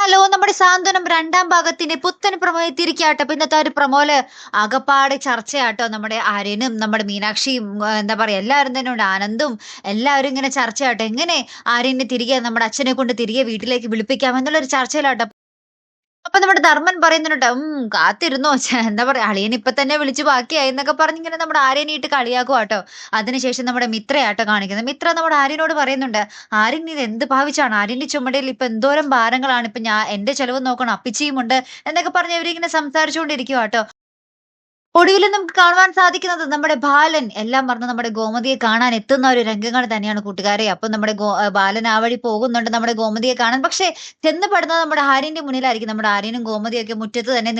Hello, നമ്മുടെ സാന്ത്വനം രണ്ടാം ഭാഗത്തിന്റെ പുത്തൻ പ്രൊമോ എത്തിയിരിക്കാട്ടോ. അപ്പൊ ഇന്നത്തെ ഒരു പ്രൊമോയില് ആകപ്പാടെ ചർച്ചയാട്ടോ. നമ്മുടെ ആര്യനും നമ്മുടെ മീനാക്ഷിയും എന്താ പറയാ എല്ലാവരും തന്നെ ഉണ്ട്. ആനന്ദും എല്ലാവരും ഇങ്ങനെ ചർച്ചയാട്ടോ. എങ്ങനെ ആര്യനെ തിരികെ നമ്മുടെ അച്ഛനെ കൊണ്ട് തിരികെ വീട്ടിലേക്ക് വിളിപ്പിക്കാം എന്നുള്ള ഒരു ചർച്ചയിലാട്ടോ. അപ്പൊ നമ്മുടെ ധർമ്മൻ പറയുന്നുണ്ട്, കാത്തിരുന്നോ എന്താ പറയാ അളിയൻ ഇപ്പൊ തന്നെ വിളിച്ച് ബാക്കിയായി എന്നൊക്കെ പറഞ്ഞിങ്ങനെ നമ്മുടെ ആര്യനായിട്ട് കളിയാക്കുവാട്ടോ. അതിനുശേഷം നമ്മുടെ മിത്രയാട്ടോ കാണിക്കുന്നത്. മിത്ര നമ്മുടെ ആര്യനോട് പറയുന്നുണ്ട്, ആര്യൻ ഇത് എന്ത് ഭാവിച്ചാണ്, ആര്യന്റെ ചുമടിൽ ഇപ്പൊ എന്തോരം ഭാരങ്ങളാണ്, ഇപ്പൊ ഞാൻ എന്റെ ചെലവ് നോക്കണം, അപ്പിച്ചിയും ഉണ്ട് എന്നൊക്കെ പറഞ്ഞ് ഇവരിങ്ങനെ സംസാരിച്ചുകൊണ്ടിരിക്കുവാട്ടോ. ഒടുവിൽ നമുക്ക് കാണുവാൻ സാധിക്കുന്നത് നമ്മുടെ ബാലൻ എല്ലാം മറന്ന് നമ്മുടെ ഗോമതിയെ കാണാൻ എത്തുന്ന ഒരു രംഗങ്ങൾ തന്നെയാണ് കൂട്ടുകാരെ. അപ്പൊ നമ്മുടെ ബാലൻ ആ വഴി പോകുന്നുണ്ട് നമ്മുടെ ഗോമതിയെ കാണാൻ. പക്ഷേ ചെന്ന് പെടുന്നത് നമ്മുടെ ആര്യന്റെ മുന്നിലായിരിക്കും. നമ്മുടെ ആര്യനും ഗോമതിയൊക്കെ മുറ്റത്ത് തന്നെ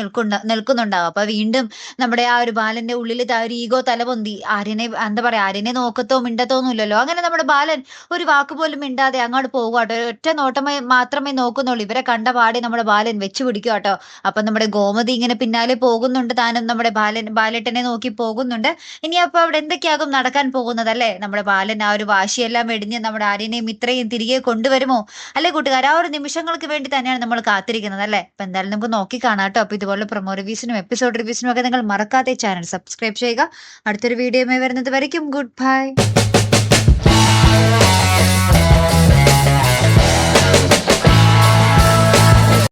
നിൽക്കുന്നുണ്ടാവും. അപ്പൊ വീണ്ടും നമ്മുടെ ആ ഒരു ബാലന്റെ ഉള്ളിൽ ഒരു ഈഗോ തലപൊന്തി ആര്യനെ എന്താ പറയാ ആര്യനെ നോക്കത്തോ മിണ്ടത്തോ ഒന്നുമില്ലല്ലോ. അങ്ങനെ നമ്മുടെ ബാലൻ ഒരു വാക്ക് പോലും മിണ്ടാതെ അങ്ങോട്ട് പോകുവാട്ടോ. ഒറ്റ നോട്ടമായി മാത്രമേ നോക്കുന്നുള്ളൂ. ഇവരെ കണ്ട പാടെ നമ്മുടെ ബാലൻ വെച്ചു പിടിക്കുവാട്ടോ. അപ്പൊ നമ്മുടെ ഗോമതി ഇങ്ങനെ പിന്നാലെ പോകുന്നുണ്ട്. താനും നമ്മുടെ ബാലേട്ടനെ നോക്കി പോകുന്നുണ്ട്. ഇനി അപ്പൊ അവിടെ എന്തൊക്കെയാകും നടക്കാൻ പോകുന്നത് അല്ലേ? നമ്മുടെ ബാലൻ ആ ഒരു വാശിയെല്ലാം വെടിഞ്ഞ് നമ്മുടെ ആര്യനെയും ഇത്രയും തിരികെ കൊണ്ടുവരുമോ? അല്ലെ കൂട്ടുകാർ, ആ ഒരു നിമിഷങ്ങൾക്ക് വേണ്ടി തന്നെയാണ് നമ്മൾ കാത്തിരിക്കുന്നത് അല്ലേ? അപ്പൊ എന്തായാലും നമുക്ക് നോക്കി കാണാട്ടോ. അപ്പൊ ഇതുപോലെ പ്രൊമോ റിവ്യൂസിനും എപ്പിസോഡ് റിവ്യൂസിനും ഒക്കെ നിങ്ങൾ മറക്കാതെ ചാനൽ സബ്സ്ക്രൈബ് ചെയ്യുക. അടുത്തൊരു വീഡിയോയുമായി വരുന്നത് വരയ്ക്കും ഗുഡ് ബൈ.